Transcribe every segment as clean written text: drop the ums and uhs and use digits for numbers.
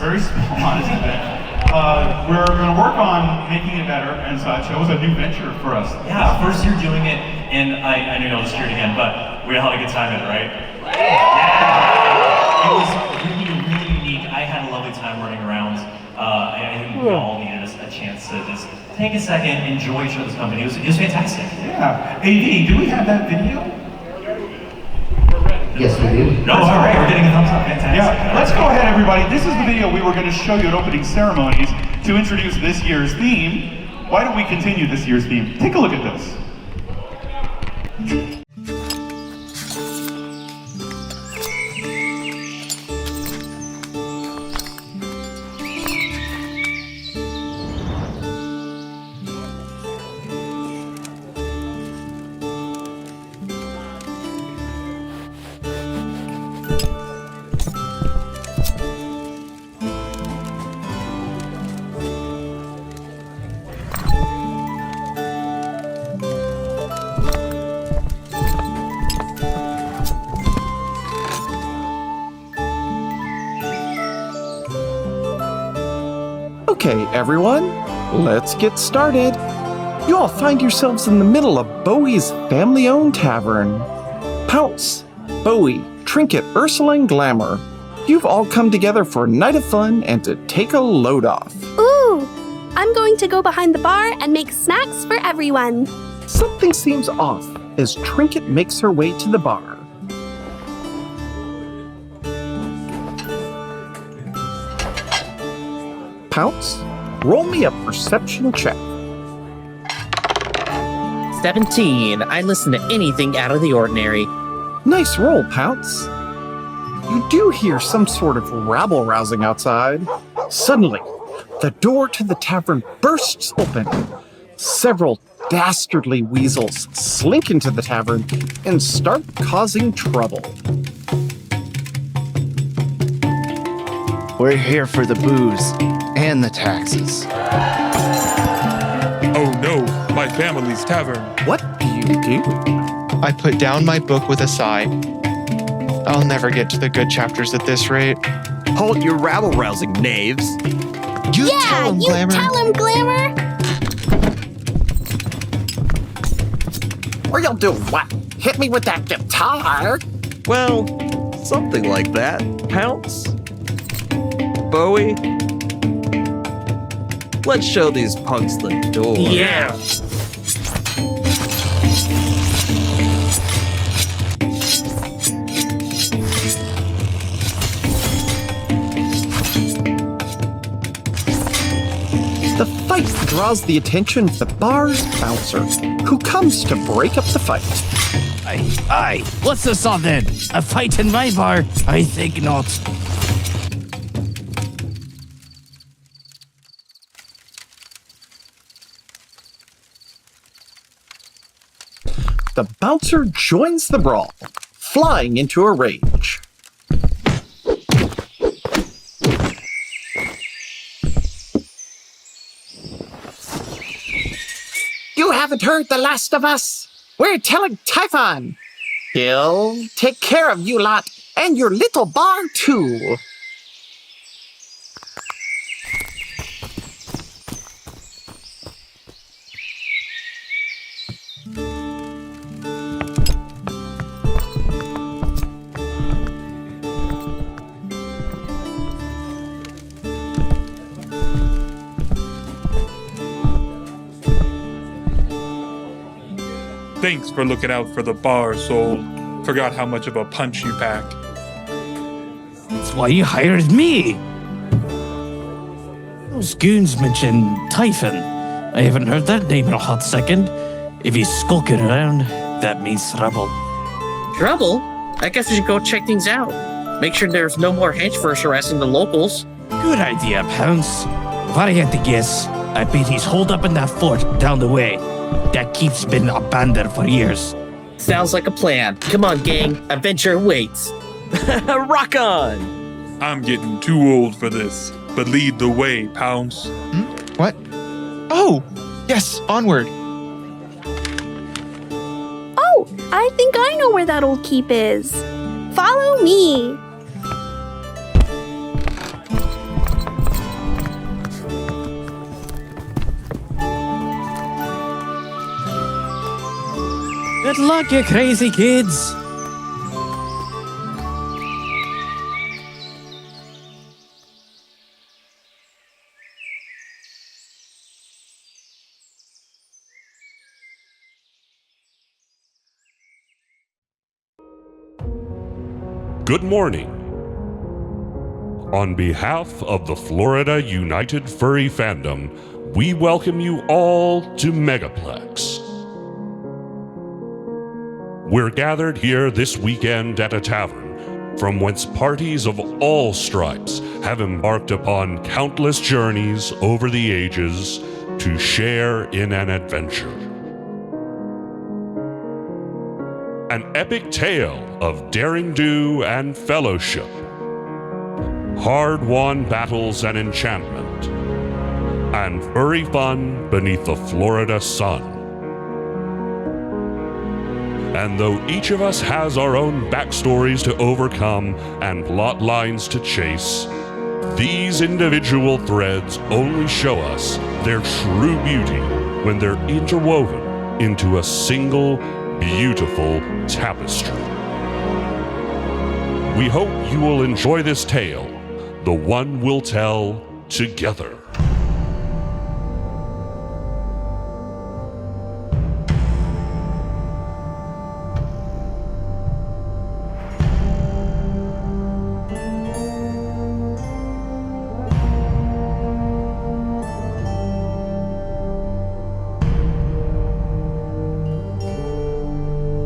very small, honest event. We're going to work on making it better and such. It was a new venture for us. Yeah, first year doing it, and I know you'll just hear it again, but we all had a good time in it, right? Yeah! It was really, really unique. I had a lovely time running around. I think we all needed a chance to just take a second, enjoy each other's company. It was fantastic. Yeah. AD, do we have that video? Yes, we do. No, all right, we're getting a thumbs up. Fantastic. Yeah, let's go ahead, everybody. This is the video we were going to show you at opening ceremonies to introduce this year's theme. Why don't we continue this year's theme? Take a look at this. Okay, everyone, let's get started. You all find yourselves in the middle of Bowie's family-owned tavern. Pounce, Bowie, Trinket, Ursula, and Glamour. You've all come together for a night of fun and to take a load off. Ooh, I'm going to go behind the bar and make snacks for everyone. Something seems off as Trinket makes her way to the bar. Pounce, roll me a perception check. 17. I listen to anything out of the ordinary. Nice roll, Pounce. You do hear some sort of rabble-rousing outside. Suddenly, the door to the tavern bursts open. Several dastardly weasels slink into the tavern and start causing trouble. We're here for the booze and the taxes. Oh no, my family's tavern. What do you do? I put down my book with a sigh. I'll never get to the good chapters at this rate. Hold your rabble-rousing, knaves. You tell him, Glamour. Tell him, Glamour. Or you'll do what? Hit me with that guitar? Well, something like that. Pounce? Bowie? Let's show these punks the door. Yeah. The fight draws the attention of the bar's bouncer, who comes to break up the fight. Aye, what's this on then? A fight in my bar? I think not. The bouncer joins the brawl, flying into a rage. You haven't heard the last of us. We're telling Typhon. He'll take care of you lot and your little bar too. Thanks for looking out for the bar, Soul. Forgot how much of a punch you pack. That's why you hired me. Those goons mentioned Typhon. I haven't heard that name in a hot second. If he's skulking around, that means trouble. Trouble? I guess we should go check things out. Make sure there's no more henchverse harassing the locals. Good idea, Pounce. If I had to guess, I bet he's holed up in that fort down the way. That keep's been abandoned for years. Sounds like a plan. Come on, gang. Adventure waits. Rock on! I'm getting too old for this, but lead the way, Pounce. What? Oh, yes, onward. Oh, I think I know where that old keep is. Follow me. Good luck, you crazy kids. Good morning. On behalf of the Florida United Furry Fandom, we welcome you all to Megaplex. We're gathered here this weekend at a tavern, from whence parties of all stripes have embarked upon countless journeys over the ages to share in an adventure. An epic tale of daring do and fellowship, hard-won battles and enchantment, and furry fun beneath the Florida sun. And though each of us has our own backstories to overcome and plot lines to chase, these individual threads only show us their true beauty when they're interwoven into a single beautiful tapestry. We hope you will enjoy this tale, the one we'll tell together.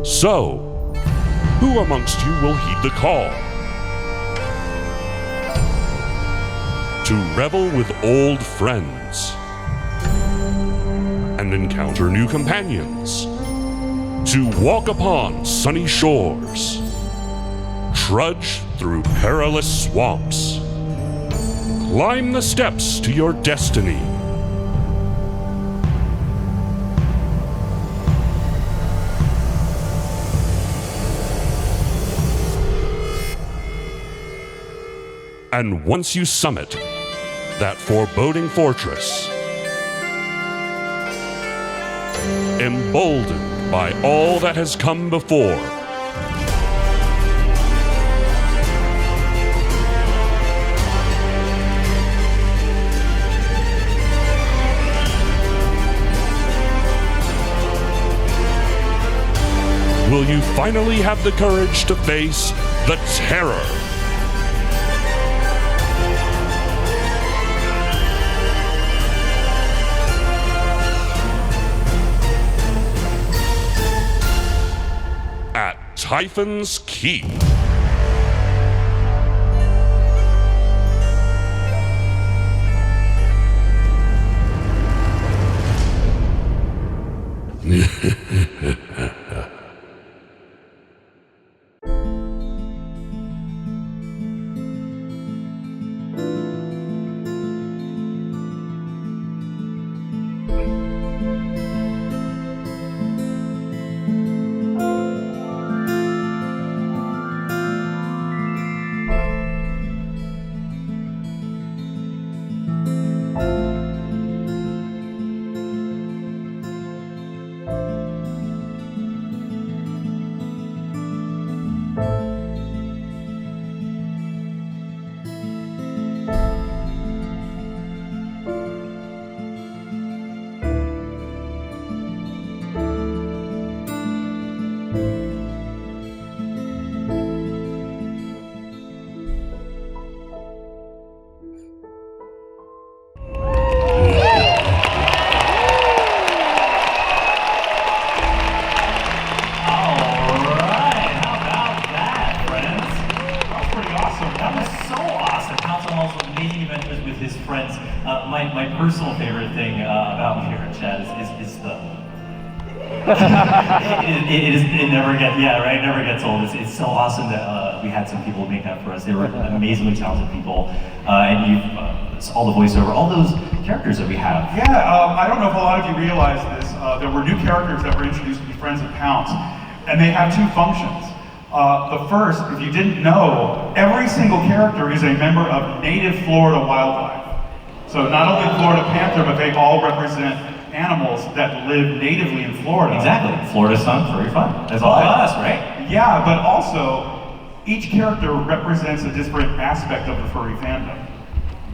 So, who amongst you will heed the call? To revel with old friends and encounter new companions. To walk upon sunny shores, trudge through perilous swamps, climb the steps to your destiny. And once you summit that foreboding fortress, emboldened by all that has come before, will you finally have the courage to face the terror? Typhon's Keep. My personal favorite thing about here at Chad is the it never gets old. It's so awesome that we had some people make that for us. They were amazingly talented people, and you all the voiceover, all those characters that we have. Yeah, I don't know if a lot of you realize this. There were new characters that were introduced to be Friends of Pounce, and they have two functions. The first, if you didn't know, every single character is a member of native Florida wildlife. So not only Florida panther, but they all represent animals that live natively in Florida. Exactly. Florida sun, furry fun. That's all about us, right? Yeah, but also, each character represents a different aspect of the furry fandom.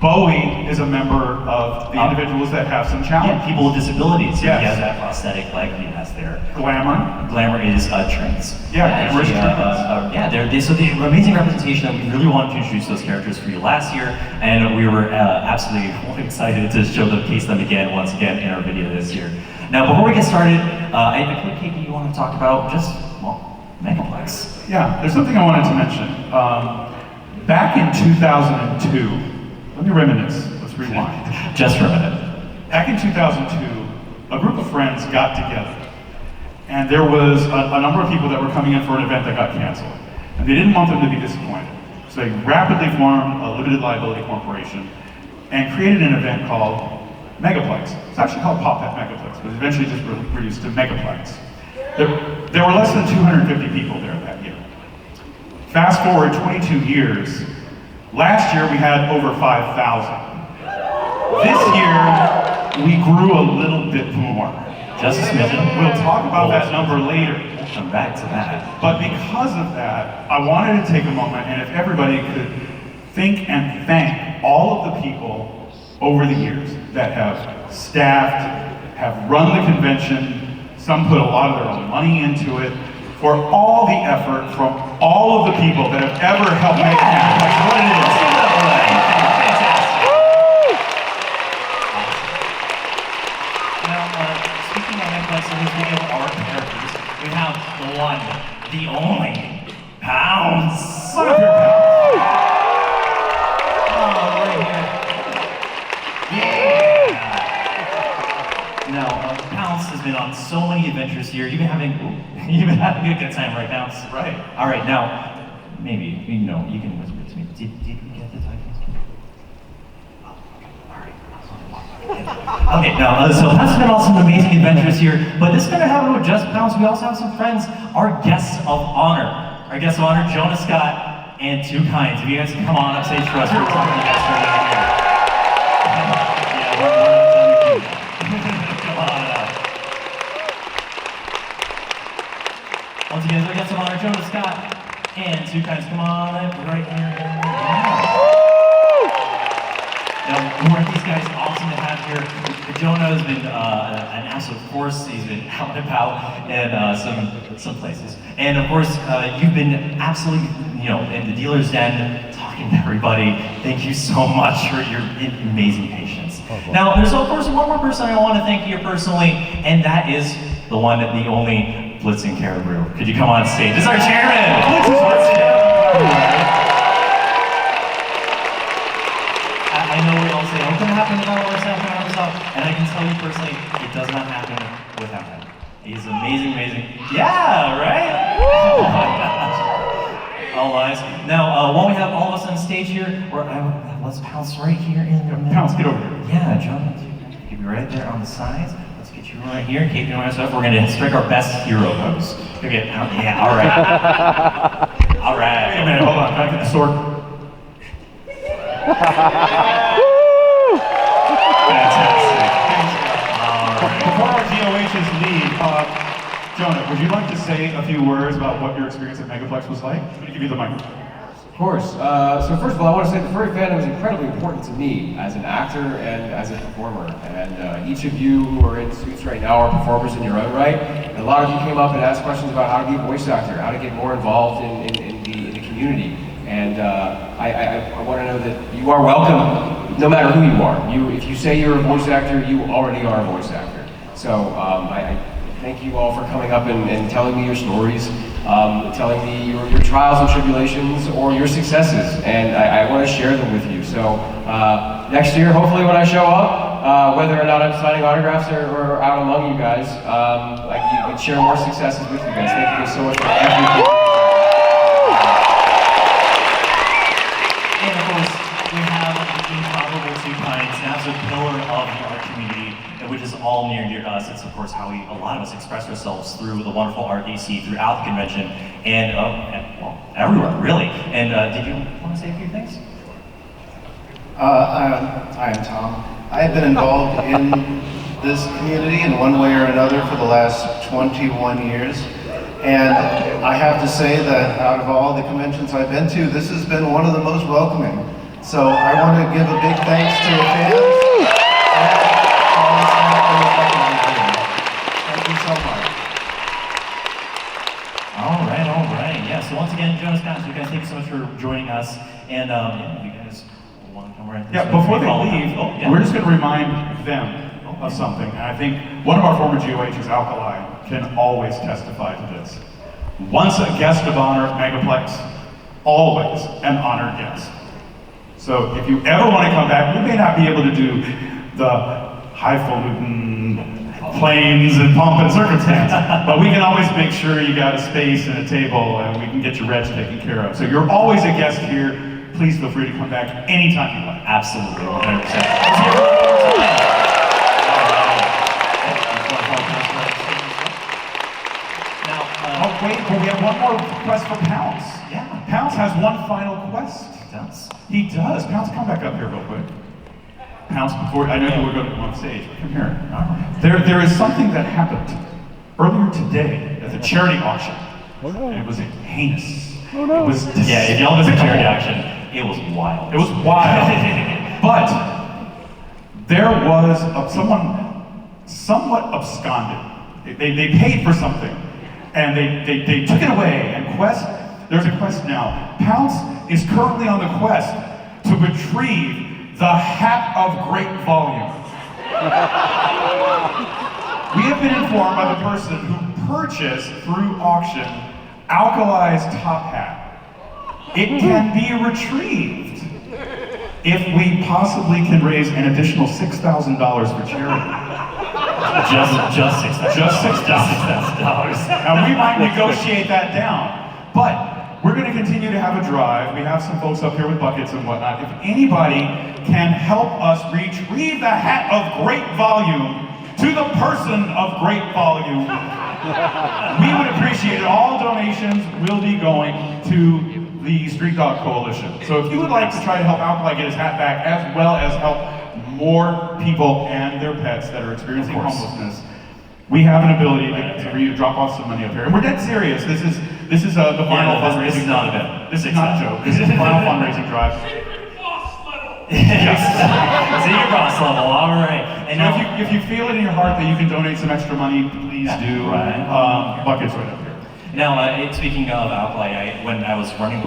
Bowie is a member of the individuals that have some challenges. Yeah, people with disabilities. Yes. He has that prosthetic leg he has there. Glamour. Glamour is trans. Yeah, Glamour is trans. So the amazing representation that we really wanted to introduce those characters for you last year, and we were absolutely excited to show them, case them again, once again, in our video this year. Now, before we get started, I think, Katie, you want to talk about just, well, Megaplex. Yeah, there's something I wanted to mention. Back in 2002, let me reminisce, let's rewind. Just for a minute. Back in 2002, a group of friends got together, and there was a number of people that were coming in for an event that got canceled, and they didn't want them to be disappointed. So they rapidly formed a limited liability corporation and created an event called Megaplex. It's actually called Pop Pet Megaplex, but eventually just reduced to Megaplex. There were less than 250 people there that year. Fast forward 22 years, last year we had over 5,000. This year, we grew a little bit more. Just a smidgen. We'll talk about that number later. Come back to that. But because of that, I wanted to take a moment, and if everybody could think and thank all of the people over the years that have staffed, have run the convention, some put a lot of their own money into it, for all the effort from all of the people that have ever helped make Megaplex what it is. Speaking of Megaplex, in this video of our characters, we have the one, the only, Pounds. What up here, Pounds? Oh, right here. Yeah. Now, Pounds has been on so many adventures here. You've been having a good time, right, Pounds? Right. All right, now, maybe, you know, you can whisper to me. Did we get the title? Okay, now, so Pounds has been on some amazing adventures here, but this is going to happen with just Pounds. We also have some friends, our guests of honor. Our guests of honor, Jonah Scott and Two Kinds. If you guys can come on up stage for us for something you guys started out here. Yeah, we're not done with you. Come on up. Once again, our guests of honor, Jonah Scott and Two Kinds. Come on up right here. Now, weren't these guys awesome to have here? Jonah has been an absolute force. He's been out and about in some places. And of course, you've been absolutely, you know, in the dealer's den, talking to everybody. Thank you so much for your amazing patience. Now, there's of course one more person I want to thank here personally, and that is the one, the only Blitzing Caribou. Could you come on stage? This is our chairman! I know we all say, oh, it's going to happen without our staff members up, and I can tell you personally, it does not happen without him. He's amazing, amazing. Yeah, right? Oh my gosh. All eyes. Now, while we have all of us on stage here, let's Pounce right here in the middle. Pounce, get over here. Yeah, John, keep you right there on the sides. Let's get you right here. Keep doing stuff. We're going to strike our best hero pose. Okay, yeah, all right. All right. Wait a minute, hold on. Can I get the sword? Fantastic. Before our GOHs leave, Jonah, would you like to say a few words about what your experience at Megaplex was like? I'm going to give you the microphone. Of course. So first of all, I want to say the furry fandom is incredibly important to me as an actor and as a performer. And each of you who are in suits right now are performers in your own right. And a lot of you came up and asked questions about how to be a voice actor, how to get more involved in the community. And I want to know that you are welcome, no matter who you are. If you say you're a voice actor, you already are a voice actor. So I thank you all for coming up and telling me your stories, telling me your trials and tribulations or your successes, and I want to share them with you. So next year, hopefully when I show up, whether or not I'm signing autographs or out among you guys, I can share more successes with you guys. Thank you guys so much for everything. And of course, we have the incomparable Two Kinds, an absolute pillar of the art community, which is all near and dear to us. It's of course how a lot of us express ourselves through the wonderful art they see throughout the convention, and well, everywhere, really. And did you want to say a few things? I am Tom. I have been involved in this community in one way or another for the last 21 years. And I have to say that out of all the conventions I've been to, this has been one of the most welcoming. So I want to give a big thanks to the fans. Thank you so much. All right. Yeah, so once again, Jonas, guys, you guys, thank you so much for joining us. And yeah, you guys want to come right this way? Before they leave, we're just going to remind them of something. And I think one of our former GOHs, Alkali, can always testify to this. Once a guest of honor at Megaplex, always an honored guest. So if you ever want to come back, we may not be able to do the highfalutin planes and pomp and circumstance, but we can always make sure you got a space and a table and we can get your reds taken care of. So you're always a guest here. Please feel free to come back anytime you like. Absolutely, 100%. Wait, but we have one more quest for Pounce. Yeah. Pounce has one final quest. He does. He does. Pounce, come back up here real quick. Pounce, before I know you were going to come on stage, but come here. There is something that happened earlier today at the charity auction. And it was heinous. It was yeah, if y'all missed the charity auction, it was wild. It was wild. But there was someone somewhat absconded. They paid for something. And they took it away, and there's a quest now. Pounce is currently on the quest to retrieve the Hat of Great Volume. We have been informed by the person who purchased through auction Alkali's top hat. It can be retrieved if we possibly can raise an additional $6,000 for charity. Just $6,000. Now we might negotiate that down, but we're going to continue to have a drive. We have some folks up here with buckets and whatnot. If anybody can help us retrieve the Hat of Great Volume to the person of great volume, we would appreciate it. All donations will be going to the Street Dog Coalition. So if you would like to try to help Alkali get his hat back, as well as help more people and their pets that are experiencing homelessness, we have an ability to drop off some money up here. And we're dead serious. This is the final fundraising. This is not a bit. This is not a joke. This is the final fundraising drive. Senior boss level, all right. And so if you feel it in your heart that you can donate some extra money, please do. Buckets right up here. Now, speaking of Alkali, when I was running,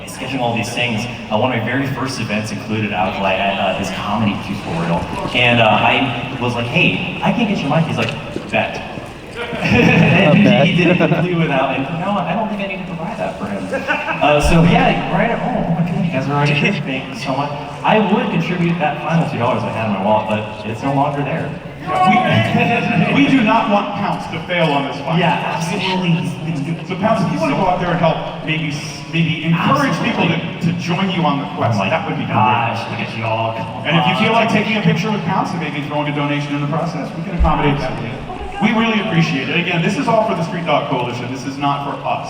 scheduling all these things, one of my very first events included Alkali at his comedy tutorial. And I was like, hey, I can get you mic. He's like, bet. And he did it completely without, and no, I don't think I need to provide that for him. So yeah, right at home, oh my god, you guys are already here. Thank you so much. I would contribute that final $2 I had in my wallet, but it's no longer there. We do not want Pounce to fail on this fight. Yeah, absolutely. So Pounce, if you want to go out there and help, maybe encourage people to join you on the quest, that would be great. Look at you all. And if you feel like taking a picture with Pounce and maybe throwing a donation in the process, we can accommodate that. We really appreciate it. Again, this is all for the Street Dog Coalition. This is not for us.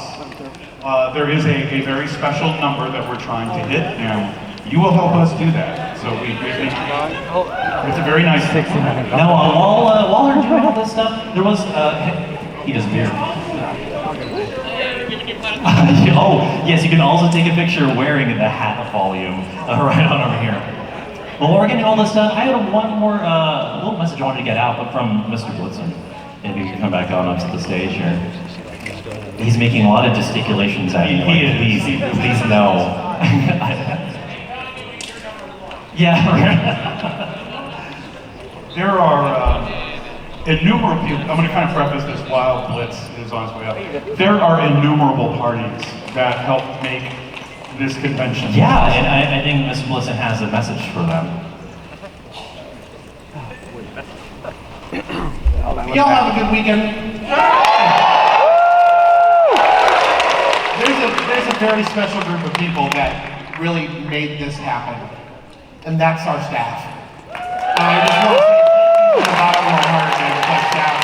There is a very special number that we're trying to hit, and you will help us do that. So we think it's a very nice thing. Now, while they're doing all this stuff, there was, he doesn't hear. Oh, yes, you can also take a picture wearing the Hat of Volume right on over here. Well, while we're getting all this done, I had one more little message I wanted to get out, but from Mr. Blitzen. If you can come back on up to the stage here. He's making a lot of gesticulations at me. Please no. Yeah. There are innumerable people. I'm going to kind of preface this while Blitz is on his way up. There are innumerable parties that help make this convention. Yeah, and I think Mr. Blitzen has a message for them. Y'all have a good weekend. There's a very special group of people that really made this happen, and that's our staff. I just want to say thank you from the bottom of our heart to our staff.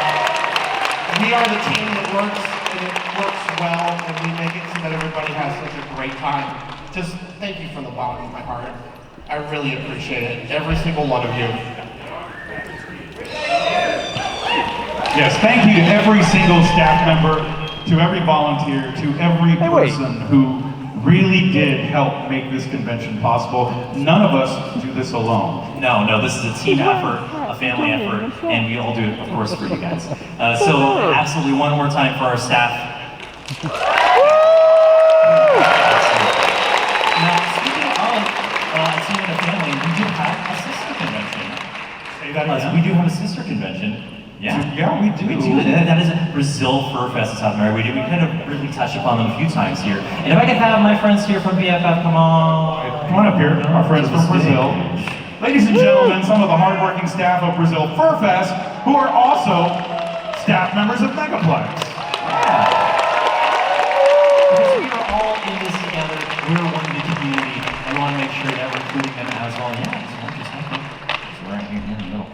We are the team that works, and it works well, and we make it so that everybody has such a great time. Just thank you from the bottom of my heart. I really appreciate it, every single one of you. Yes, thank you to every single staff member, to every volunteer, to every person who really did help make this convention possible. None of us do this alone. No, this is a team effort, a family effort, and we all do it, of course, for you guys. So absolutely one more time for our staff. Now, speaking of a team and a family, we do have a sister convention. Say that again. We do have a sister convention. Yeah, we do. We do. That is Brazil Fur Fest in South America. We kind of really touched upon them a few times here. And if I could have my friends here from BFF, come on up here, our friends from Brazil. Ladies and gentlemen, some of the hardworking staff of Brazil Fur Fest, who are also staff members of Megaplex. Because we are all in this together. We're one big community. And we want to make sure that we're including them as well. Yeah, just one just happened. It's right here in the middle.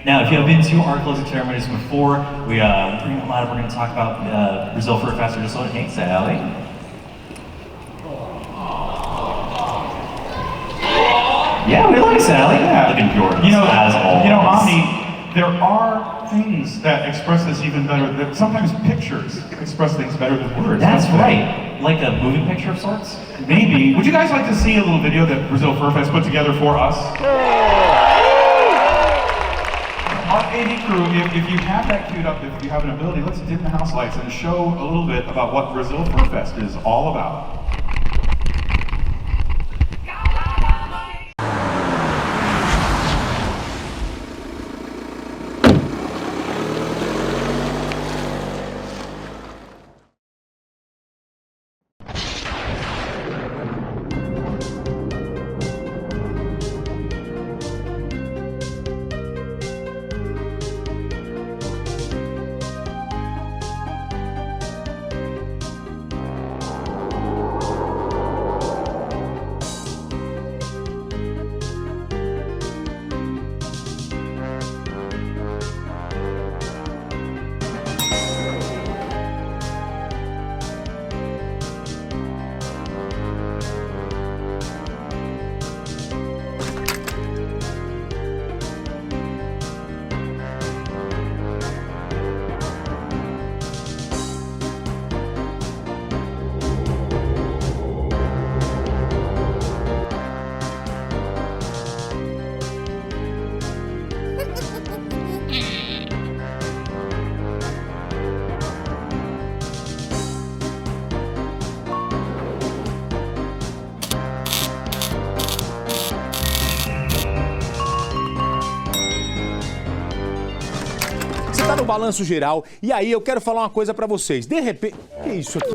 Now, if you have been to our closing ceremonies before, we're going to talk about Brazil Fur Fest or just so hey, Sally. Yeah, we like Sally. Yeah. Looking gorgeous. As always. Omni, there are things that express this even better. That sometimes pictures express things better than words. That's right. Like a moving picture of sorts? Maybe. Would you guys like to see a little video that Brazil Fur Fest put together for us? Our AV crew, if you have that queued up, if you have an ability, let's dim the house lights and show a little bit about what Brazil Fur Fest is all about. Você tá no balanço geral e aí eu quero falar uma coisa pra vocês. De repente... Que é isso aqui?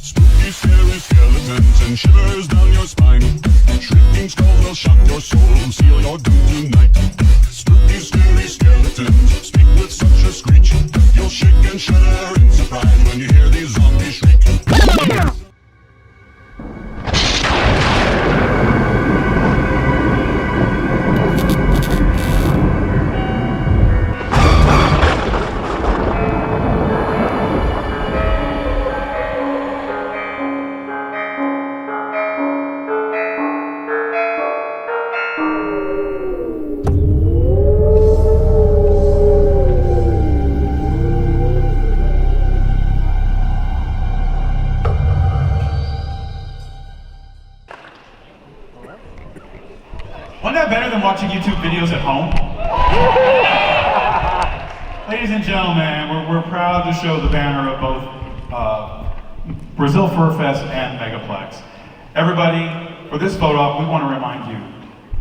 Spooky, scary skeletons and shivers down your spine. Shrieking skulls will shock your soul, seal your doom tonight. Spooky, scary skeletons speak with such a screech. You'll shake and shudder in surprise when you hear these zombies shriek. Ladies and gentlemen, we're proud to show the banner of both Brazil Fur Fest and Megaplex. Everybody, for this photo op, we want to remind you,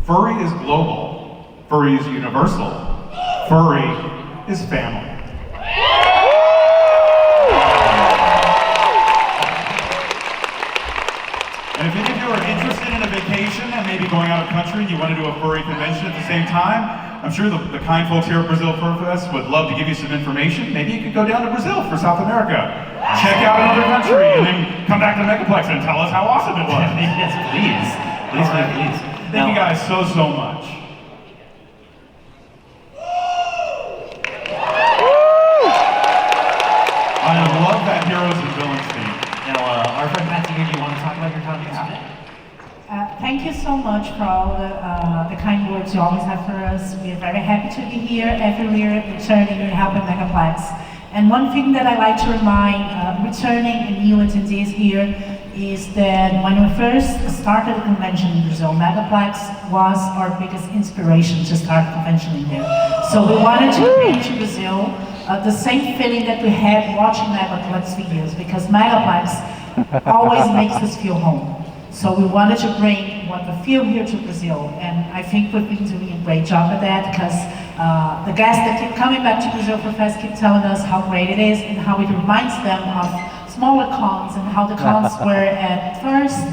furry is global, furry is universal, furry is family. And if any of you are interested in a vacation and maybe going out of country and you want to do a furry convention at the same time, I'm sure the kind folks here at Brazil Fur Fest would love to give you some information. Maybe you could go down to Brazil for South America, check out another country, and then come back to Megaplex and tell us how awesome it was. Yes, please. Please, All right. please. Thank you guys so much. I love that heroes and villains theme. Now, our friend Patsy here, do you want to talk about your topic today? Thank you so much for all the kind words you always have for us. We are very happy to be here every year, returning and helping Megaplex. And one thing that I like to remind returning and new attendees here is that when we first started the convention in Brazil, Megaplex was our biggest inspiration to start a convention in there. So we wanted to bring to Brazil the same feeling that we had watching Megaplex videos, because Megaplex always makes us feel home. So we wanted to bring what we feel here to Brazil, and I think we've been doing a great job at that, because the guests that keep coming back to Brazil for Fest keep telling us how great it is and how it reminds them of smaller cons and how the cons were at first.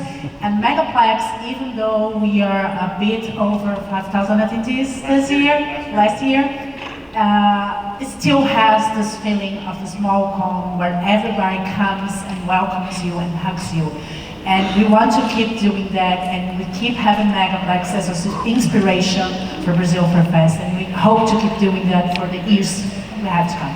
And Megaplex, even though we are a bit over 5,000 attendees last year, it still has this feeling of the small con where everybody comes and welcomes you and hugs you. And we want to keep doing that, and we keep having Megaplex as an inspiration for Brazil Fur Fest, and we hope to keep doing that for the years we have to come.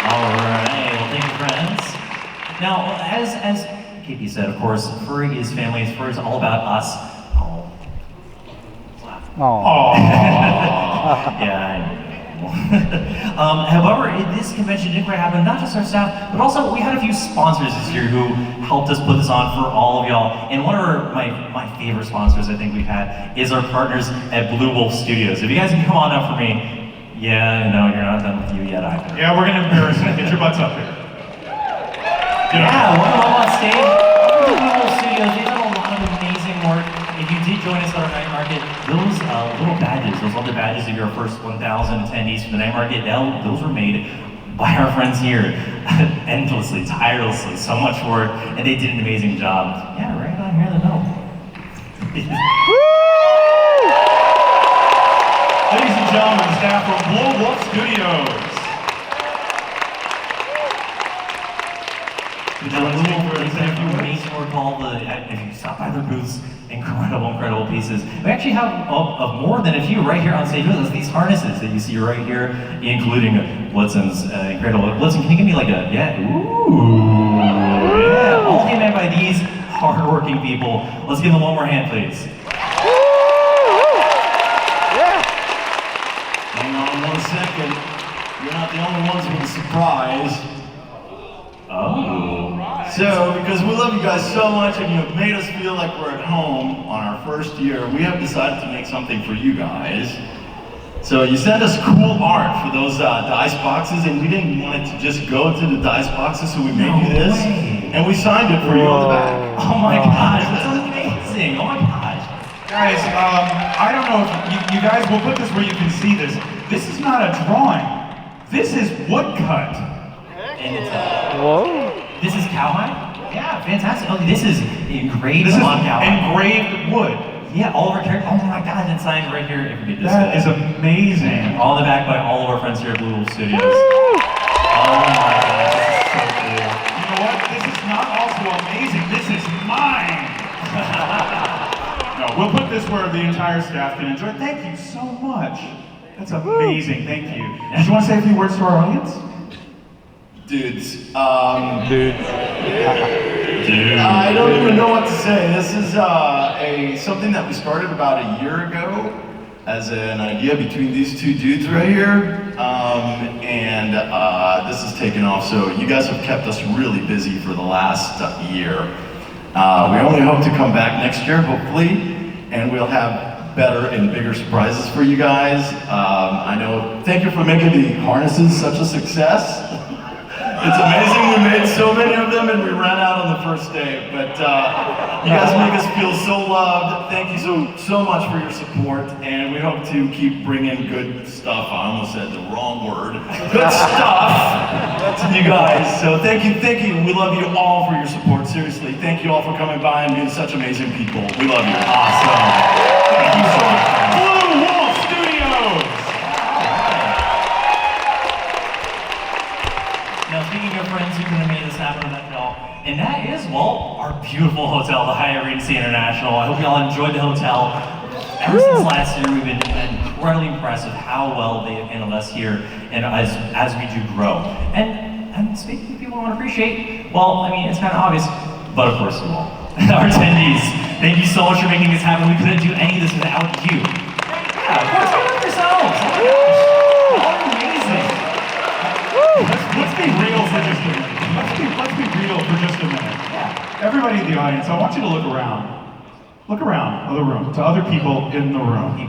All right, well, thank you, friends. Now, as Katie said, of course, furry is family. Furry is all about us. Yeah. However, this convention didn't quite happen, not just our staff, but also we had a few sponsors this year who helped us put this on for all of y'all. And one of my favorite sponsors I think we've had is our partners at Blue Wolf Studios. If you guys can come on up for me. Yeah, no, you're not done with you yet either. Yeah, we're gonna embarrass you. Get your butts up here. Yeah, welcome up on stage. Blue Wolf Studios, they've done a lot of amazing work. If you did join us at our night market, those little badges, those other badges of your first 1,000 attendees for the night market, those were made by our friends here endlessly, tirelessly, so much work, and they did an amazing job. Yeah, right on here, the note. Ladies and gentlemen, staff from Blue Wolf Studios. If you recall, if you stop by their booths, incredible pieces. We actually have more than a few right here on stage with us. These harnesses that you see right here, including Blitzen's incredible. Blitzen, can you give me like a, yeah, ooh, yeah, all handmade by these hardworking people. Let's give them one more hand, please. Hang on 1 second. You're not the only ones with a surprise. Oh. So, because we love you guys so much and you have made us feel like we're at home on our first year, we have decided to make something for you guys. So you sent us cool art for those dice boxes, and we didn't want it to just go to the dice boxes, so we made you this. And we signed it for you on the back. Oh my gosh, that's amazing. Oh my gosh. Guys, I don't know if you guys, we'll put this where you can see this. This is not a drawing. This is woodcut. And it's this is cowhide? Yeah, fantastic. Oh, this is engraved on cowhide. Engraved wood. Yeah, all of our characters. Oh my god, it's signed right here. That is amazing. All in the back by all of our friends here at Blue Wolf Studios. Oh my god, this is so cool. You know what? This is not also amazing. This is mine. No, we'll put this where the entire staff can enjoy. Thank you so much. That's amazing. Thank you. Did you want to say a few words to our audience? Dudes. I don't even know what to say. This is something that we started about a year ago as an idea between these two dudes right here. And this has taken off. So you guys have kept us really busy for the last year. We only hope to come back next year, hopefully, and we'll have better and bigger surprises for you guys. I know, thank you for making the harnesses such a success. It's amazing we made so many of them and we ran out on the first day, but you guys make us feel so loved. Thank you so much for your support, and we hope to keep bringing good stuff. I almost said the wrong word. Good stuff to you guys. So thank you. We love you all for your support, seriously. Thank you all for coming by and being such amazing people. We love you. Awesome. Thank you so much. Blue Wolf Studios! Now, speaking of friends who could have made this happen in that film, and that is, well, our beautiful hotel, the Hyatt Regency International. I hope you all enjoyed the hotel. Ever since last year, we've been incredibly impressed with how well they have handled us here, and as we do grow. And speaking of people I want to appreciate, well, I mean, it's kind of obvious, but of course you all. Our attendees, thank you so much for making this happen. We couldn't do any of this without you. Yeah, of course, talk about yourselves. Oh my gosh, y'all are amazing. Let's be real for just a minute. Let's be real for just a minute. Yeah. Everybody in the audience, I want you to look around. Look around the room, to other people in the room. You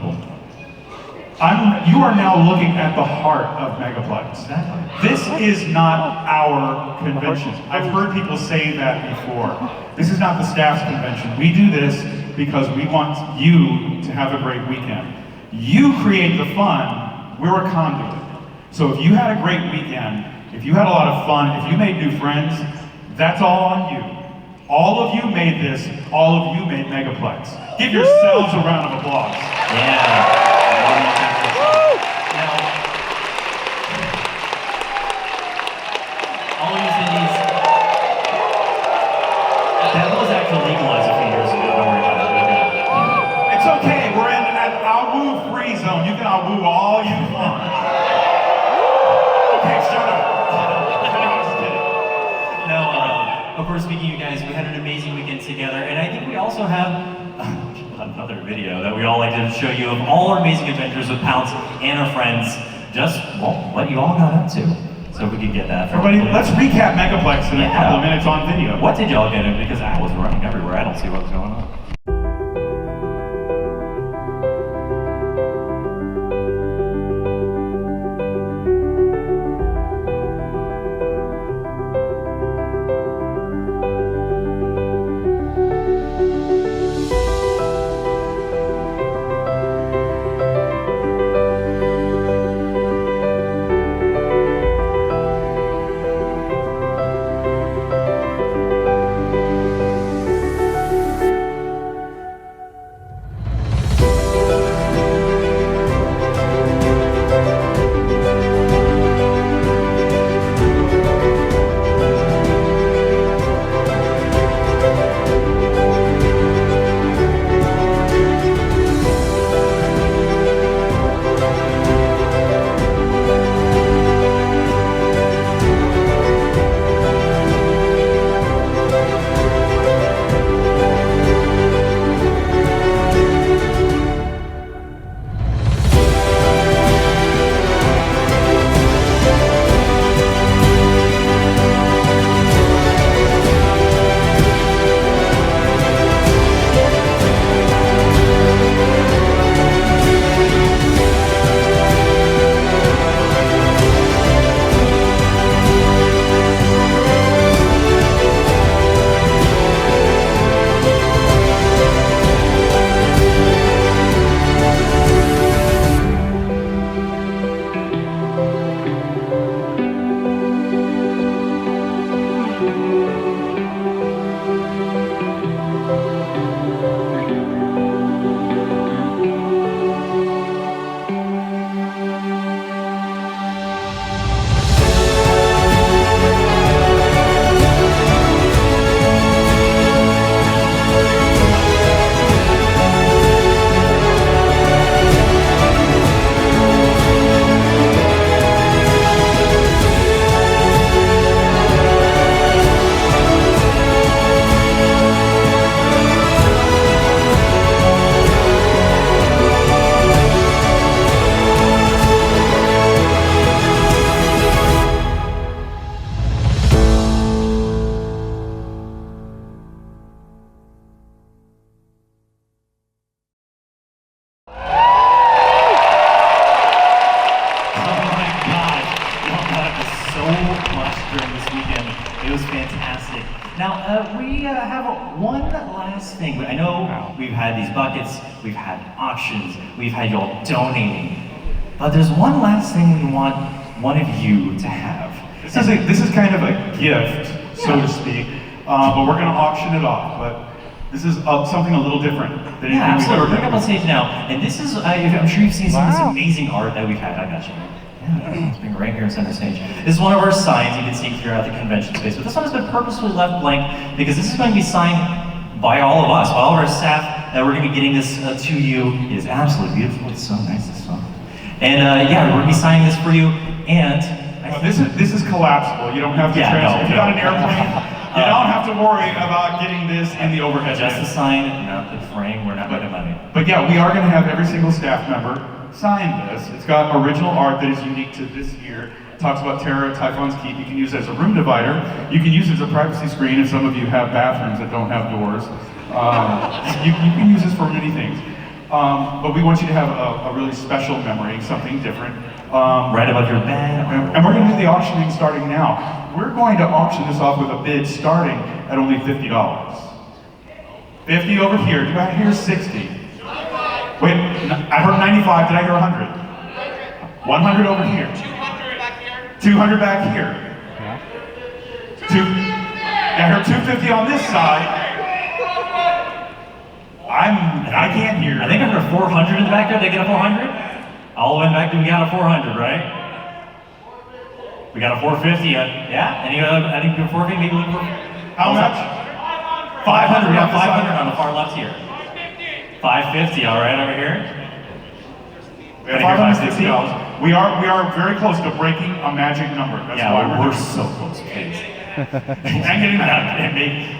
are now looking at the heart of Megaplex. This is not our convention. I've heard people say that before. This is not the staff's convention. We do this because we want you to have a great weekend. You create the fun, we're a conduit. So if you had a great weekend, if you had a lot of fun, if you made new friends, that's all on you. All of you made this, all of you made Megaplex. Give yourselves a round of applause. Yeah. Now, all of you attendees, that was actually legalized a few years ago. Don't worry about it. It's okay, we're in an Awu free zone. You can Awu all you want. Okay, shut up. Now, of course, speaking of you guys, we had an amazing weekend together, and I think we also have another video that we all like to show you of all our amazing adventures with Pounce and our friends. Just, well, what you all got up to. So if we could get that. Everybody, let's recap Megaplex in a couple of minutes on video. What did y'all get in? Because I was running everywhere. I don't see what was going on. It was fantastic. Now, we have one last thing. I know we've had these buckets, we've had auctions, we've had y'all donating, but there's one last thing we want one of you to have. This is kind of a gift, so to speak, but we're going to auction it off. But this is something a little different than anything we've ever Bring done. up on stage now, and this is, I'm sure you've seen some of this amazing art that we've had. I got you. It's been right here in center stage. This is one of our signs you can see throughout the convention space, but this one has been purposefully left blank because this is going to be signed by all of us, by all of our staff, that we're going to be getting this to you. It is absolutely beautiful. It's so nice, it's so. And yeah, we're going to be signing this for you, and this is collapsible. You don't have to transfer. If you got an airplane, you don't have to worry about getting this in the overhead. Just the sign, not the frame. We're not making money. But yeah, we are going to have every single staff member sign this. It's got original art that is unique to this year. It talks about Terra, Typhon's Keep. You can use it as a room divider. You can use it as a privacy screen if some of you have bathrooms that don't have doors. You can use this for many things. But we want you to have a really special memory, something different. Right above your bed. And we're going to do the auctioning starting now. We're going to auction this off with a bid starting at only $50. 50 over here. Do I hear 60? Wait, I heard 95. Did I hear 100? 100 over here. 200 back here. 200 back here. I heard 250 on this side. I can't hear. I think I heard 400 in the back there. Did I get a 400? All the way back, we got a 400, right? We got a 450. Yeah? Any other? I think 450, maybe a little more. How much? 500. We got 500 on the far left here. 550. All right, over here. $560. We are very close to breaking a magic number. That's why we're so close, please. And getting that.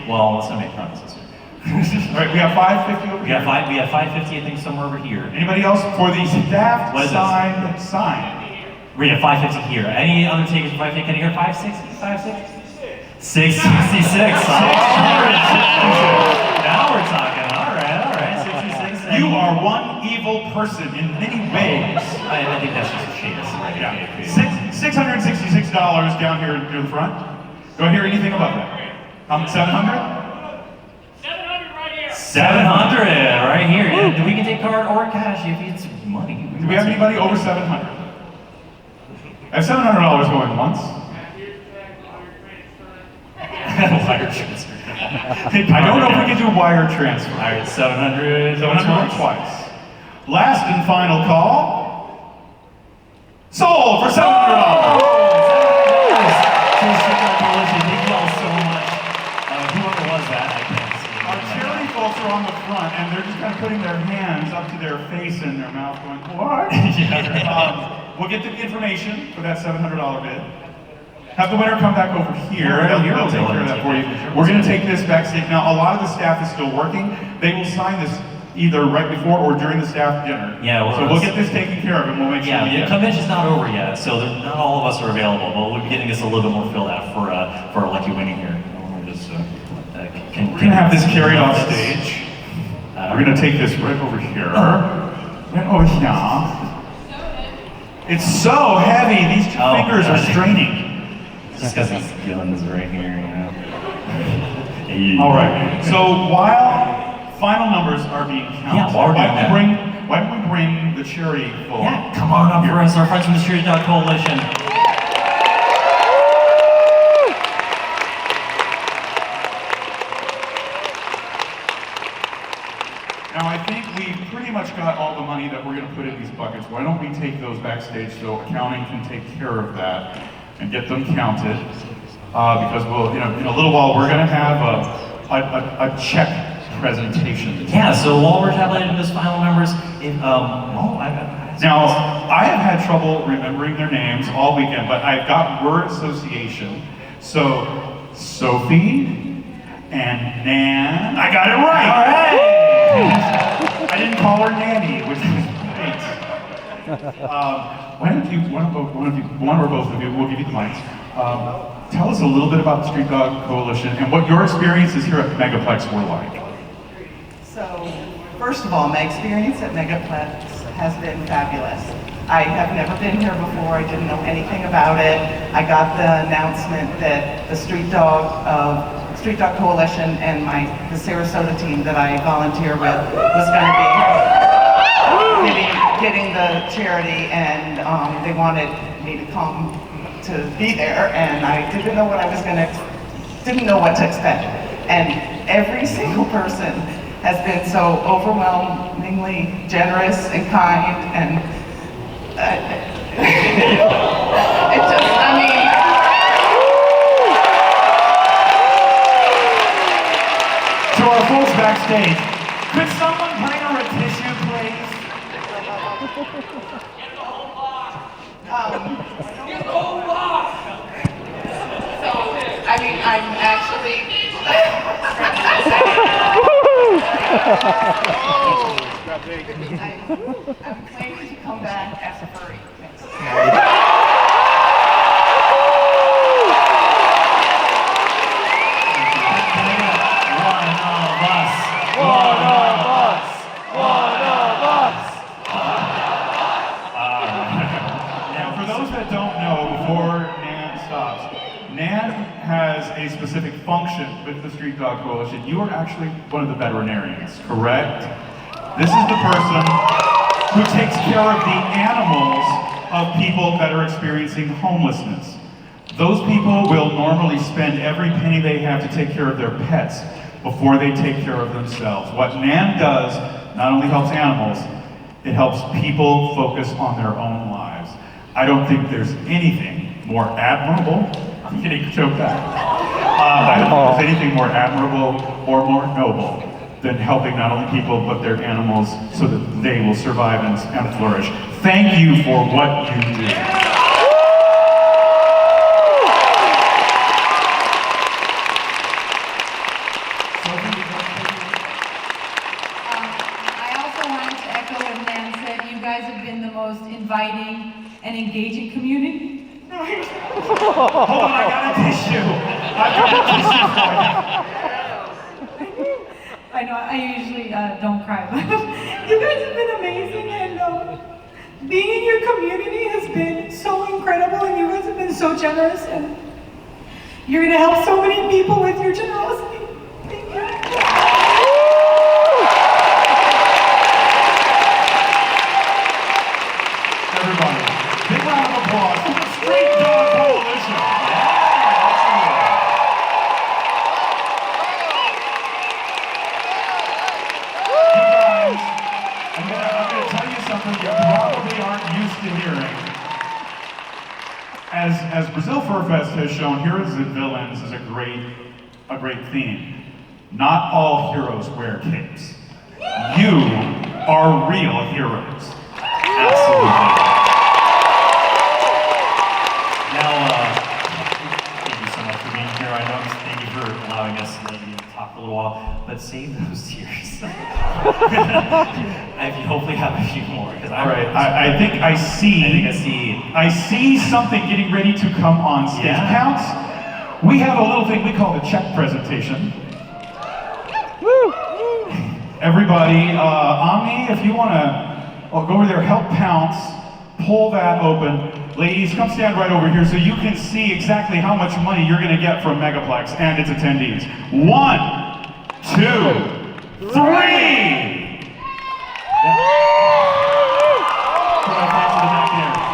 Well, let's not make promises. All right, we have 550 over here. We have 550, I think, somewhere over here. Anybody else for the staff sign? We have 550 here. Any other takers for 550? Can you hear 560? 560? 666. Now we're talking. All right. 66. You are one evil person in many ways. I think that's just a shame. $666 down here near the front. Do I hear anything about that? 700? 700 right here. Yeah, we can take card or cash if it's money. Do we have anybody over 700? I have $700 going once. Wire transfer. I don't know if we can do wire transfer. All right, 700. 700 twice. Last and final call. Sold for $700. Thank you all so much. Whoever was that, I can't see. Our charity folks are on the front, and they're just kind of putting their hands up to their face and their mouth going, what? We'll get the information for that $700 bid. Have the winner come back over here. They'll take care of that for you. We're going to take this backstage. Now, a lot of the staff is still working. They will sign this either right before or during the staff dinner. Yeah, so we'll get this taken care of, and we'll make sure. Yeah, the convention's not over yet, so not all of us are available, but we'll be getting this a little bit more filled out for our lucky winning here. We're just we're going to have this carried off stage. We're going to take this right over here. Right over here. It's so heavy. These two fingers are straining. Just because these guns right here, All right. So while final numbers are being counted, why don't we bring the charity full? Yeah, come on up for us, our friends from the Street Dog Coalition. Now I think we pretty much got all the money that we're going to put in these buckets. Why don't we take those backstage so accounting can take care of that and get them counted? Because we'll, in a little while, we're going to have a check presentation. Yeah. So while we're tabulating those final numbers, now I have had trouble remembering their names all weekend, but I've got word association. So Sophie and Nan. I got it right. All right. I didn't call her Nanny, which was great. Why don't you, one or both of you, we'll give you the mics. Tell us a little bit about the Street Dog Coalition and what your experiences here at Megaplex were like. So, First of all, my experience at Megaplex has been fabulous. I have never been here before. I didn't know anything about it. I got the announcement that the Street Dog Coalition and the Sarasota team that I volunteer with was going to be getting the charity, and they wanted me to come to be there, and I didn't know what to expect. And every single person has been so overwhelmingly generous and kind, and it just, I mean, to our folks backstage, could someone bring her a tissue, please? Get the whole box! So, I mean, I'm actually... I'm planning to come back as a furry next year. Now, for those that don't know, before Nan stops, Nan has a specific function with the Street Dog Coalition. You are actually one of the veterinarians, correct? This is the person who takes care of the animals of people that are experiencing homelessness. Those people will normally spend every penny they have to take care of their pets before they take care of themselves. What Nan does not only helps animals, it helps people focus on their own lives. I don't think there's anything more admirable, I'm getting choked up. I don't think there's anything more admirable or more noble than helping not only people but their animals so that they will survive and flourish. Thank you for what you do. I also wanted to echo what Nan said. You guys have been the most inviting and engaging community. Hold on, I got a tissue. I know, I usually don't cry, but you guys have been amazing, and being in your community has been so incredible, and you guys have been so generous, and you're going to help so many people with your generosity. Thank you. Everybody, big round of applause for the Street Dog Coalition. I'm going to tell you something you probably aren't used to hearing. As Brazil Fur Fest has shown, Heroes and Villains is a great theme. Not all heroes wear capes. You are real heroes. Absolutely. Now, thank you so much for being here. I know, thank you for allowing us to let you talk a little while, but save those tears. I hopefully have a few more. All right, I think I see something getting ready to come on stage. Yeah. Counts, we have a little thing we call the check presentation. Woo! Everybody, Omni, if you want to go over there, help Pounce, pull that open. Ladies, come stand right over here so you can see exactly how much money you're going to get from Megaplex and its attendees. 1, 2, 3!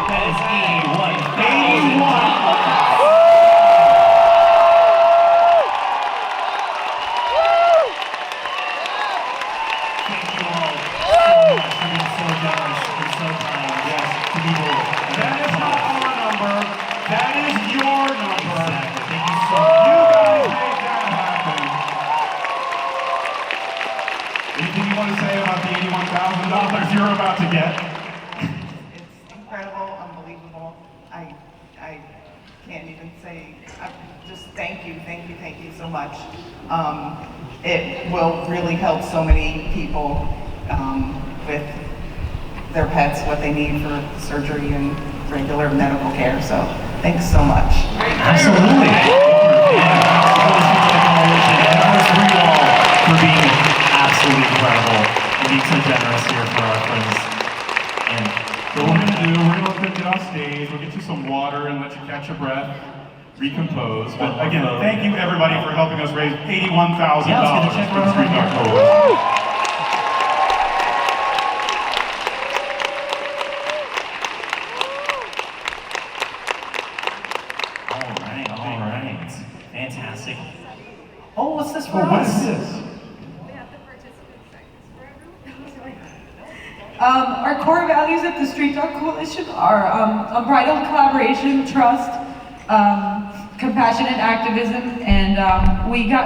That is 81. 81! $81,000 you're about to get. It's incredible, unbelievable. I can't even say, just thank you so much. It will really help so many people with their pets, what they need for surgery and regular medical care. So thanks so much. Absolutely. And of course, for you all for being absolutely incredible. being so generous here for our friends. And So what we're gonna let them get off stage, we'll get you some water and let you catch your breath, recompose. But again, thank you everybody for helping us raise $81,000 Yeah, let's get the check for the right Street over Dog here. Coalition. All right. Fantastic. Oh, what's this for Oh, what us? is this? Our core values at the Street Dog Coalition are unbridled collaboration, trust, compassionate activism, and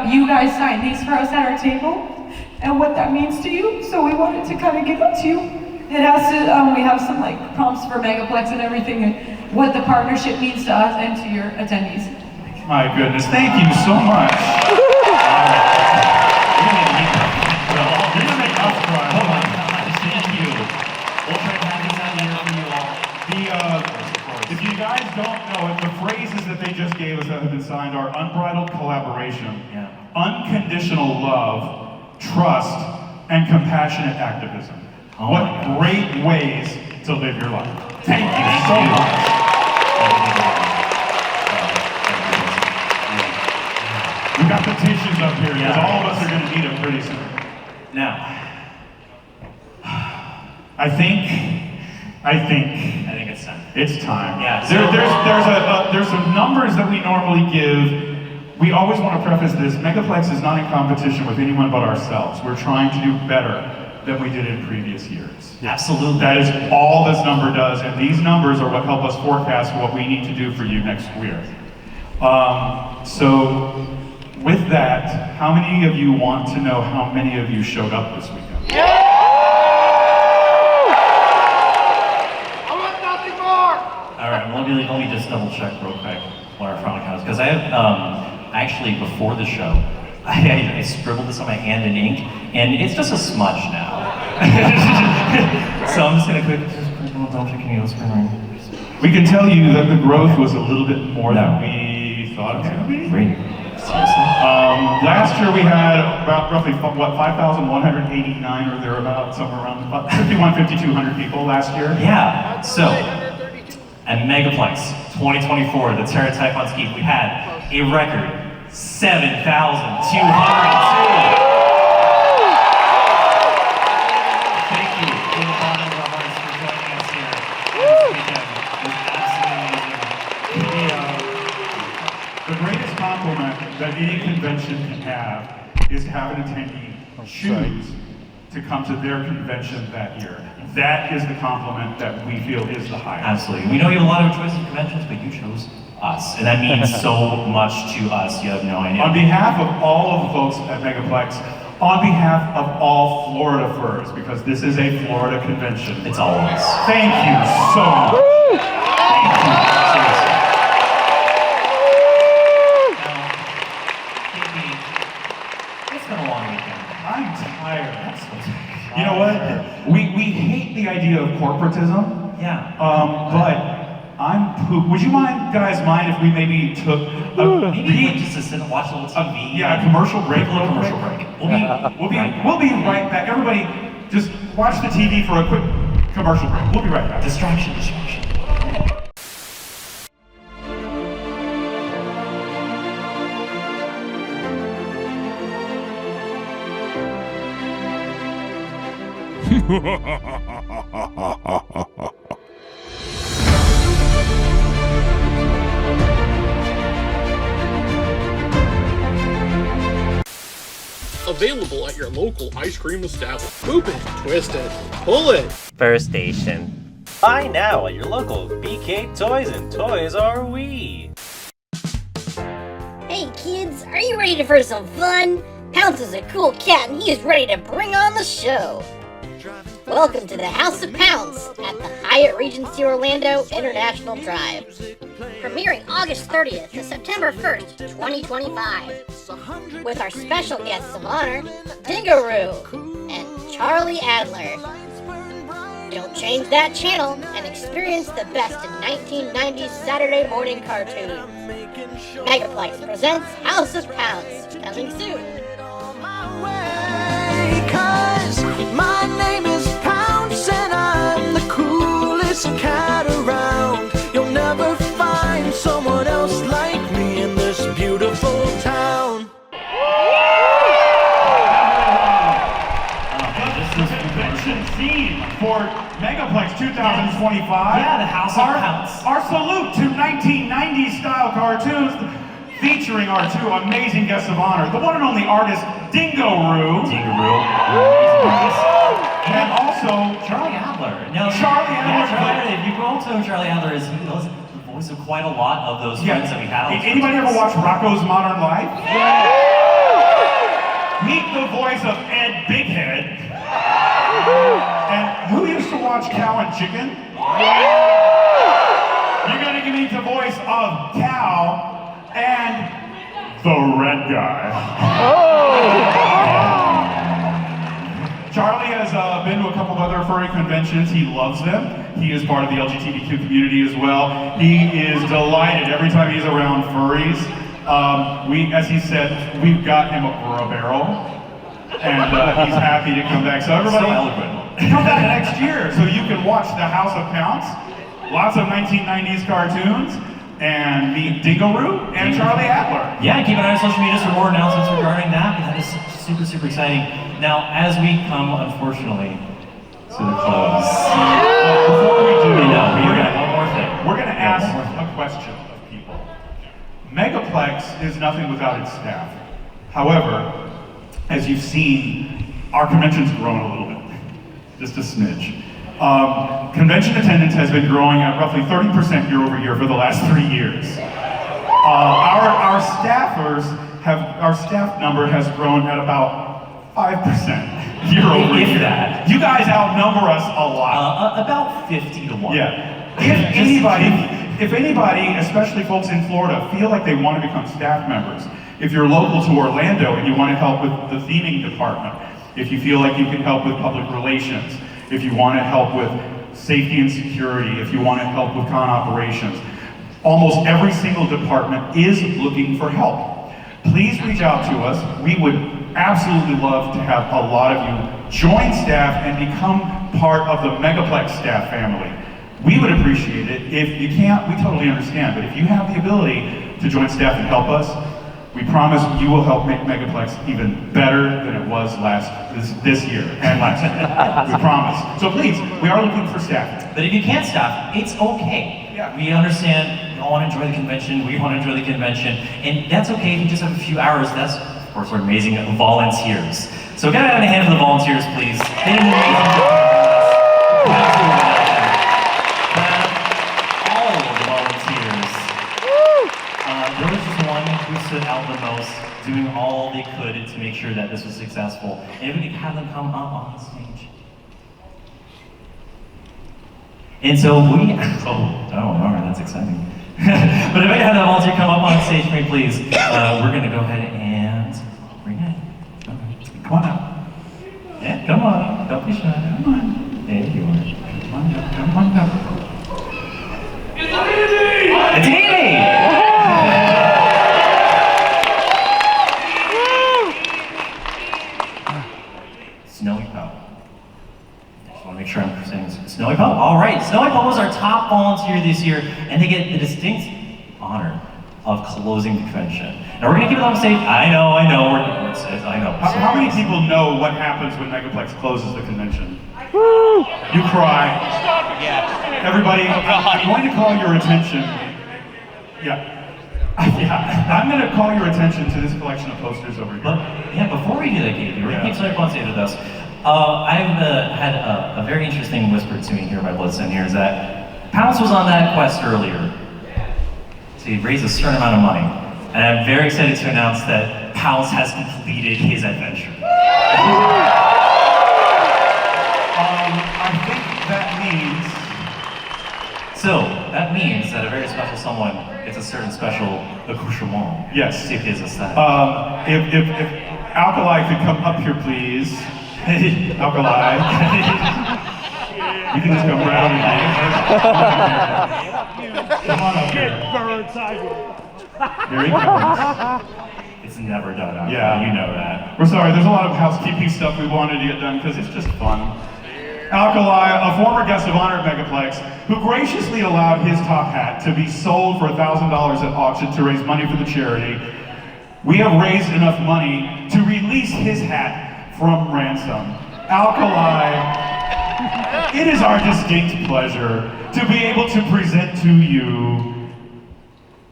you guys signed these for us at our table, and what that means to you. So we wanted to kind of give it to you. It has to. We have some like prompts for Megaplex and everything, and what the partnership means to us and to your attendees. My goodness, thank you so much. You're gonna make us cry. Oh my gosh, thank you. We'll try to have this out here for you all. If you guys don't know it, the phrases that they just gave us that have been signed are unbridled collaboration, unconditional love, trust, and compassionate activism. What great ways to live your life. Thank you so much. We got the tissues up here because all of us are going to need them pretty soon. Now, I think it's time. It's time. Yeah. There's some numbers that we normally give. We always want to preface this. Megaplex is not in competition with anyone but ourselves. We're trying to do better than we did in previous years. Absolutely. That is all this number does, and these numbers are what help us forecast what we need to do for you next year. So, with that, how many of you want to know how many of you showed up this weekend? All right, let me just double check real quick what our final count is, because I have actually before the show, I scribbled this on my hand in ink, and it's just a smudge now. So I'm just gonna quick double check any of those. We can tell you that the growth was a little bit more than we thought it was going to be. Great. Last year we had about roughly 5,189 or thereabouts, somewhere around 5,200 people last year. Yeah. So at Megaplex 2024, the Terra Typhon Ski, we had a record 7,202. The greatest compliment that any convention can have is to have an attendee choose to come to their convention that year. That is the compliment that we feel is the highest. Absolutely. We know you have a lot of choices of conventions, but you chose us. And that means so much to us, you have no idea. On behalf of all of the folks at Megaplex, on behalf of all Florida Furs, because this is a Florida convention. It's all of us. Thank you so much. Thank you. It's been a long weekend. I'm tired. You know what? We hate the idea of corporatism. Yeah. But I'm poop. Would you guys mind if we maybe took maybe just to sit and watch a little TV? Yeah, a commercial break. A commercial break. We'll be right back. Everybody, just watch the TV for a quick commercial break. We'll be right back. Distraction. Available at your local ice cream establishment. Poop it, twist it, pull it. First station. Buy now at your local BK Toys and Toys R We. Hey kids, are you ready for some fun? Pounce is a cool cat and he is ready to bring on the show. Welcome to the House of Pounce at the Hyatt Regency Orlando International Drive. Premiering August 30th to September 1st, 2025. With our special guests of honor, Dingaroo and Charlie Adler. Don't change that channel and experience the best in 1990s Saturday morning cartoons. Megaplex presents House of Pounce, coming soon. scene for Megaplex 2025. Yeah, the House of Pounce. Our salute to 1990s style cartoons featuring our two amazing guests of honor, the one and only artist Dingo-Roo. And also Charlie Adler. Charlie Adler. If you go to Charlie Adler, he was the voice of quite a lot of those friends that we had. Anybody ever watch Rocko's Modern Life? Meet the voice of Ed Bighead. And who used to watch Cow and Chicken? You're gonna meet the voice of Cow and the red guy. Charlie has been to a couple of other furry conventions. He loves them. He is part of the LGBTQ community as well. He is delighted every time he's around furries. As he said, we've got him a barrel, and he's happy to come back. So everybody, so eloquent. Come back next year so you can watch the House of Pounce, lots of 1990s cartoons, and meet Dingo-Roo and Charlie Adler. Yeah, keep an eye on social media for more announcements regarding that. That is super, super exciting. Now, as we come, unfortunately, to the close. Before we do, one more thing. We're going to ask a question of people. Megaplex is nothing without its staff. However, as you've seen, our convention's grown a little bit, just a smidge. Convention attendance has been growing at roughly 30% year over year for the last 3 years. Our staff number has grown at about 5% year over year. That. You guys outnumber us a lot. About 50 to 1. Yeah. If anybody, especially folks in Florida, feel like they want to become staff members, if you're local to Orlando and you want to help with the theming department, if you feel like you can help with public relations, if you want to help with safety and security, if you want to help with con operations, almost every single department is looking for help. Please reach out to us. We would absolutely love to have a lot of you join staff and become part of the Megaplex staff family. We would appreciate it. If you can't, we totally understand. But if you have the ability to join staff and help us, we promise you will help make Megaplex even better than it was this year and last year. We promise. So please, we are looking for staff. But if you can't staff, it's okay. Yeah. We understand you all want to enjoy the convention, we want to enjoy the convention, and that's okay if you just have a few hours. That's, of course, our amazing volunteers. So get out of the hand for the volunteers, please. They did an amazing job. All of the volunteers. There was just one who stood out the most, doing all they could to make sure that this was successful. And if we could have them come up on stage. And so we, all right, that's exciting. But if I could have that volunteer come up on stage for me, please, we're gonna go ahead and bring it. Okay. Come on up. Yeah, come on, don't be shy, come on. There you are, come on up, come on up. It's Amy! Snowy Poe. I just want to make sure I'm saying Snowy Poe. All right, Snowy Poe was our top volunteer this year, and they get the distinct honor of closing the convention. Now we're gonna keep it on stage. I know. I know. How many people know what happens when Megaplex closes the convention? You cry. Yeah. Everybody, I'm going to call your attention. Yeah. I'm going to call your attention to this collection of posters over here. But yeah, before we do that, Katie, we're gonna keep Snowy Poe on stage with us. I've had a very interesting whisper to me here by Bloodstone here is that Pounce was on that quest earlier. So he raised a certain amount of money. And I'm very excited to announce that Pounce has completed his adventure. I think that means... So, that means that a very special someone gets a certain special accoutrement. Yes. To his aesthetic. If Alkali could come up here, please. Hey, Alkali. You can just come right over here. Come on up here. Here he comes. It's never done, Alkali. Yeah. You know that. We're sorry, there's a lot of housekeeping stuff we wanted to get done because it's just fun. Alkali, a former guest of honor at Megaplex, who graciously allowed his top hat to be sold for $1,000 at auction to raise money for the charity. We have raised enough money to release his hat from ransom. Alkali, It is our distinct pleasure to be able to present to you.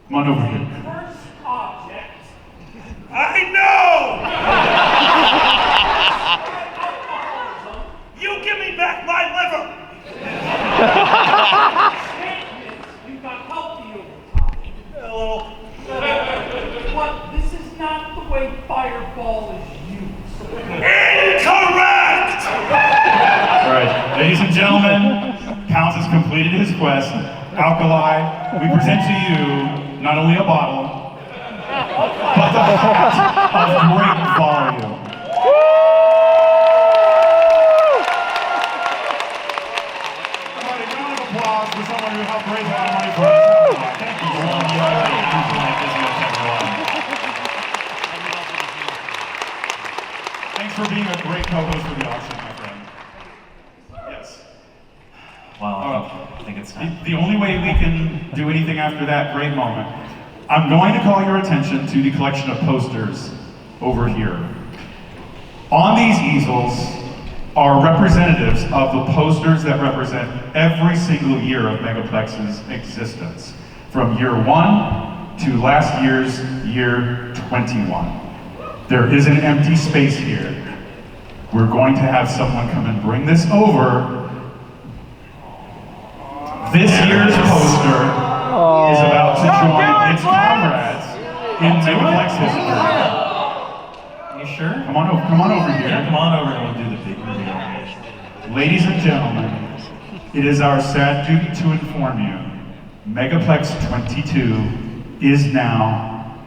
Come on over here. I know! You give me back my liver! You've got healthy over time. Hello. What? This is not the way Fireball is used. Incorrect! Alright, ladies and gentlemen, Pounce has completed his quest. Alkali, we present to you not only a bottle, but the hat of great volume. Everybody, round of applause for someone who helped raise a lot of money for us. Thank you so much. Thanks for being a great co-host for the auction, my friend. Yes. Wow, I think it's time. The only way we can do anything after that great moment, I'm going to call your attention to the collection of posters over here. On these easels are representatives of the posters that represent every single year of Megaplex's existence, from year 1 to last year's year 21. There is an empty space here. We're going to have someone come and bring this over. This year's poster is about to join its comrades in Megaplex history. You sure? Come on over here. Yeah, come on over and we'll do the big reveal. Ladies and gentlemen, it is our sad duty to inform you, Megaplex 22 is now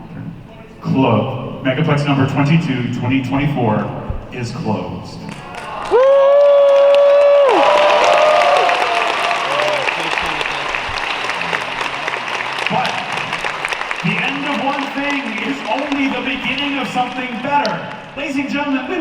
closed. Megaplex number 22, 2024 is closed. But the end of one thing is only the beginning of something better. Ladies and gentlemen, we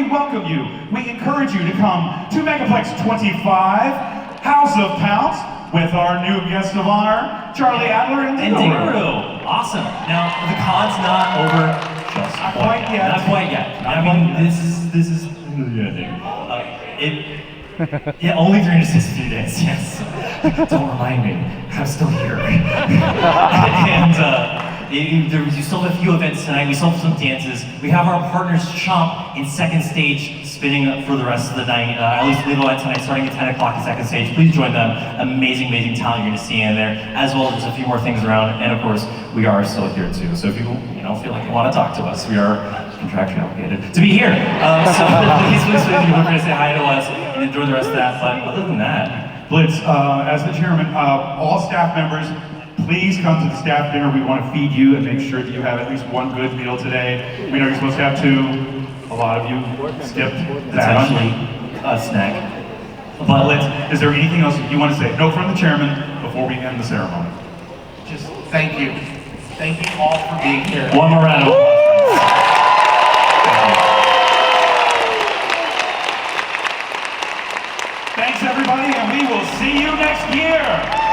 welcome you. We encourage you to come to Megaplex 25, House of Pounce, with our new guest of honor, Charlie Adler and Dingaroo. Awesome. Now, the con's not over just quite yet. Not quite yet. I mean, this is yeah, only 363 days, yes. Don't remind me, I'm still here. And you still have a few events tonight, we still have some dances. We have our partners Chomp in second stage spinning for the rest of the night. At least Lilo and tonight starting at 10 o'clock in second stage. Please join them. Amazing talent you're gonna see in there, as well as just a few more things around. And of course, we are still here too. So if you feel like you want to talk to us, we are contractually obligated to be here. So please feel free to say hi to us and enjoy the rest of that. But other than that, Blitz, as the chairman, all staff members, please come to the staff dinner. We want to feed you and make sure that you have at least one good meal today. We know you're supposed to have 2. A lot of you skipped that. Potentially a snack. But Blitz, is there anything else you want to say? No, from the chairman before we end the ceremony. Just thank you. Thank you all for being here. One more round of applause. Thanks everybody, and we will see you next year.